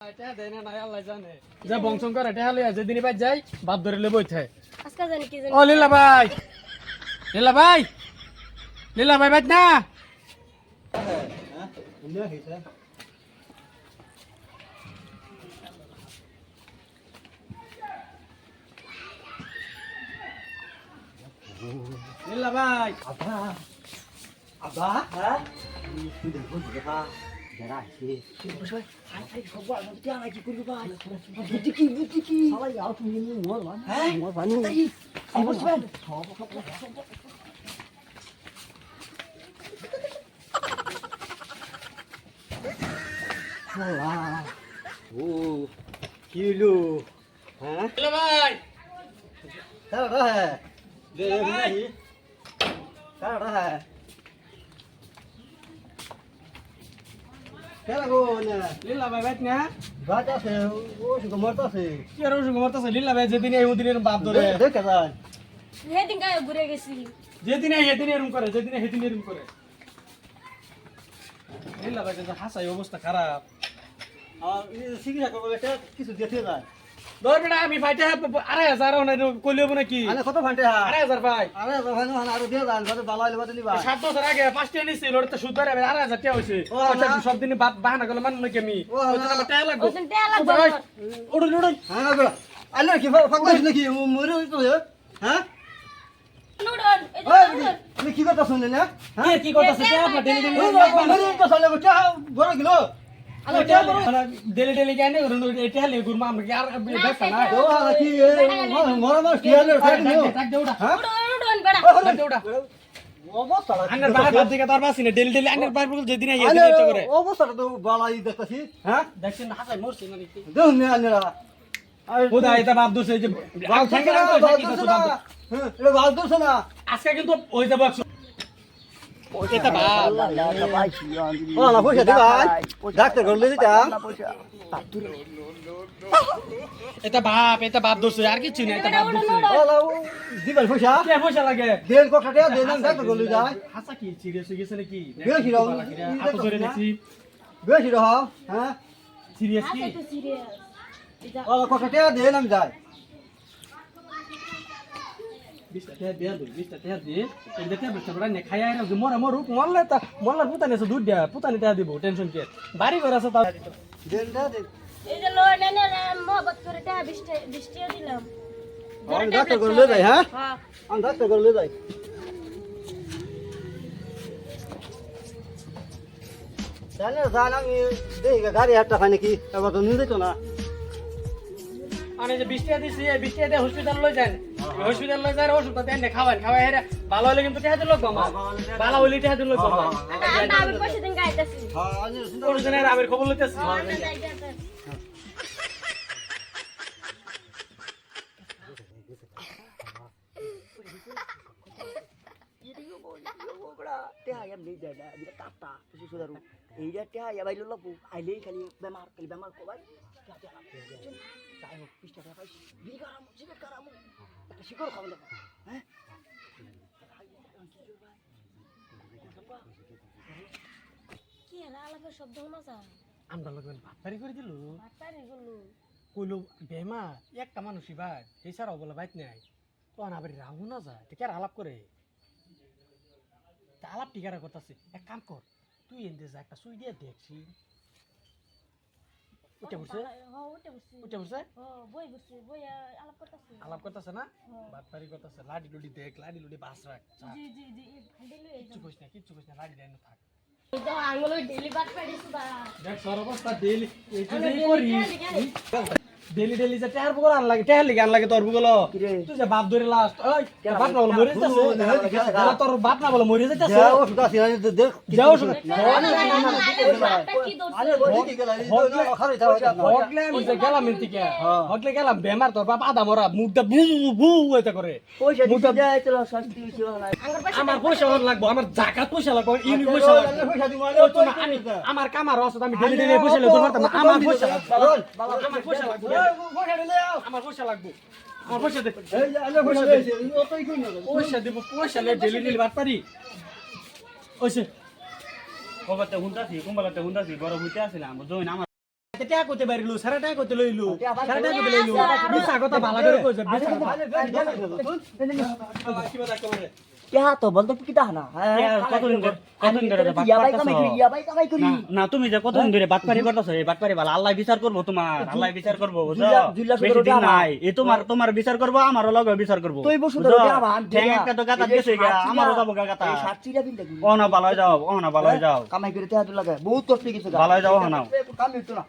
যে বংশঙ্কর এটা হলে যেদিন বাদ যাই বাদ ধরে লে বইতে আজকে জানি কি জানি ও লীলা ভাই লীলা ভাই লীলা ভাই বাদ না লীলা ভাই আব্বা আব্বা হ্যাঁ তুই দেখো দেখা যারা আছে বসে হাই হাই সব আমি কি আর কি করব ভাই বুদ্ধি কি সবাই আউ তুমি মোর বান হ্যাঁ মোর বান এই বসে সব হোলা ও কিলো হ্যাঁ লীলা ভাই क्या हो रहा है दे नहीं क्या हो रहा है क्या लगो ने লীলা ভাই বাদ না बात से वो जो मरता से কি আর ওষুধ মারতেছে লীলা ভাই যেদিন এই ওদিনের বাপ ধরে देख क्या হেদিন গায়ে ঘুরে গেছি যেদিন এই সেদিন এরকম করে যেদিন এই সেদিন এরকম করে লীলা ভাই যে হাসাই অবস্থা খারাপ और ये सीखा को बेटा किस देते जा ধর বেটা আমি ফাইটে 2500 কইলেব নাকি अरे कत घंटे है 2500 ভাই अरे भाई ना अरे दे जान बात बाला ले बदली बा 7 বছর আগে 5টা নিছি লড়তে সুদ ধরে 8000 টাকা হইছে ও, আচ্ছা না। সব দিন বাহানা গেল মান নাকি আমি ও, ওই জন্য না। আমার টাকা লাগবে ওজন টেয়া লাগবে ওই, উড়ুন উড়ুন हां बेटा अल्लाह की फंगस देखी मरे तो है हां নুডন এই যে ओए নুডন ये की करता सुन लेना हां কি করতেছে কে আপনার ডেলি ডেলি मरे तो साले बेटा बड़ा किलो अरे क्या बड़ा ডেলি ডেলি কেন করুন এটা হলে গুরমা আমরা কি আর ব্যস্ত না ओ हां की ये मोरा मार किया ले साइड में টাক দে ওটা हां নুডন বেড়া টাক দে ওটা অবস্থা আন্নার বাহার বাদ দিকে তার বাসি না ডেলি ডেলি আন্নার বাহার বল যেদিন এই দিন এটা করে অবস্থাটা তো বালাই দেখতেছি হ্যাঁ দেখছেন না হাসাই মরছে না নাকি দেখুন না আন্নারা ওদা এটা বাপ দোষ এই যে বাল থেকে না বাল দোষ না হ্যাঁ এটা বাল দোষ না আজকে কিন্তু ওই যাব এটা বাপ ও না পয়সা দে ভাই ডাক্তার করলে দিতা এটা বাপ দোষ আর কিছু না এটা বাপ দোষ ও লাও দিবাল পয়সা কে পয়সা লাগে দেন কথাটা দেন ডাক্তার করলে যায় হাসা কি সিরিয়াস হয়ে গেছে নাকি বেশি রাও হাত ধরে নিছি বেশি রাও হ্যাঁ সিরিয়াস কি আচ্ছা তো সিরিয়াস এটা ও কথাটা দেন আমি যাই 20 টাকা দিয়ে দে 20 টাকা দিয়ে এই দেখে বলতে বড় নে খাইয়া রে মরলে তা মরলে পুতানে সে দুধ দেয়া পুতানে টাকা দিব টেনশন কি বাড়ি ঘর আছে তা দেনটা দেন এই যে লোন এনে মোহব্বত করে টা 20 টাকা দিলাম আমি ডাক্তার করলে যাই হ্যাঁ হ্যাঁ আমি ডাক্তার করলে যাই জানে জান আমি দেখি গাড়ি হাটটা খাই নাকি এবার তো নিয়ে যেত না আনে যে 20 টাকা দিছি এই 20 টাকা দিয়ে হসপিটাল লই যান হসপিটাল লই যায় ওষুধ দেন না খাওয়ান খাওয়াই হেরা ভালো হলে কিন্তু টাকা দিল কম ভালো হলে টাকা দিল কম আমি পয়সা দিন গাইতাছি হ্যাঁ আমি ওর জন্য আমের খবর লইতেছি কি হলা আলাপের শব্দ শোনা যায় আমরা লগন ভাতারি করে দিল বাতারি গুলো কইলো বেমা একটা মানুষই ভাই এই সারা বলে বাইত নাই তো আবার রাহু না যায় ঠিক আর আলাপ করে তা আলাপ টিকারা করতেছে এক কাম কর তুই এনতে যা একটা সুই দিয়ে দেখছি উঠে পড়ছে হ্যাঁ ওটা বসছি উঠে পড়ছে ও বই বসছি বই আলাপ করতেছি আলাপ করতেছে না ভাতারি করতেছে লাডি লুডি দেখ লাডি লুডি বাস রাখ জি জি জি ভাইডেলে এই কিচ্ছু কইস না লাডি দেন থাক তো আঙ্গুল ডেলি বাট পাইছিস বা দেখ সর অবস্থা ডেইলি এই যে করি ডেলি ডেলি যে টায়ার বুগল আন লাগে টায়ার লাগি আন লাগে তোর বুগল তুই যে বাপ ধরে লাস্ট ওই বাপ না বলে মরে যাচ্ছে তোর বাপ না বলে মরে যাচ্ছে যাও ওষুধ আছে দেখ যাও শুন আরে বলি কি গেল খালি যাও হটলে আমি যে গেলাম এদিকে হটলে গেলাম বেমার তোর বাপ আদা মরা মুখটা বু বু হইতে করে মুখটা আমার পয়সা লাগবো আমার জাকাত পয়সা লাগবো ইউনি পয়সা লাগবো পয়সা দিব আমি আমার কামার আছে আমি ডেলি ডেলি পয়সা লইতে পারতাম না আমার পয়সা আমার পয়সা লাগবো আমার পয়সা লাগবো আমার পয়সা দে এই আলে পয়সা দিয়েছে ওটাই কই না পয়সা দেব পয়সা লে ডেলি ডেলি বাট পারি ওইসে কবাতে হুন্দাছি কুম্বালাতে হুন্দাছি বড় হইতে আসিলাম বুঝুন আমার টাকা কইতে পারিলো সারা টাকা কইতে লইলো টাকা ভাই সারা টাকা কইতে লইলো মিছা কথা ভালো করে কইছে মিছা কথা ইয়া তো বলতো কি তা না কতদিন ধরে বাট ইয়া ভাই কামাই করি না তুমি যে কতদিন ধরে বাটপারি করতেছো এই বাটপারি ভালো আল্লাহ বিচার করবো তোমার আল্লাহ বিচার করবো বুঝছো জুল্লা বেশি সতেরো দিন টাকা। নাই এই তোমার বিচার করবো আমারও লগে বিচার করবো তুই বসু বুঝছো? ধরে টাকা ভান ঠ্যাং একটা তো গাতা গেছে গা আমারও যাবো গা গাতা এই সাতটিটা দিন দেখি ও না ভালো হয়ে যাও ও না ভালো হয়ে যাও কামাই করে টাকা তো লাগে বহুত কষ্ট গেছে ভালো হয়ে যাও না কামাই তো না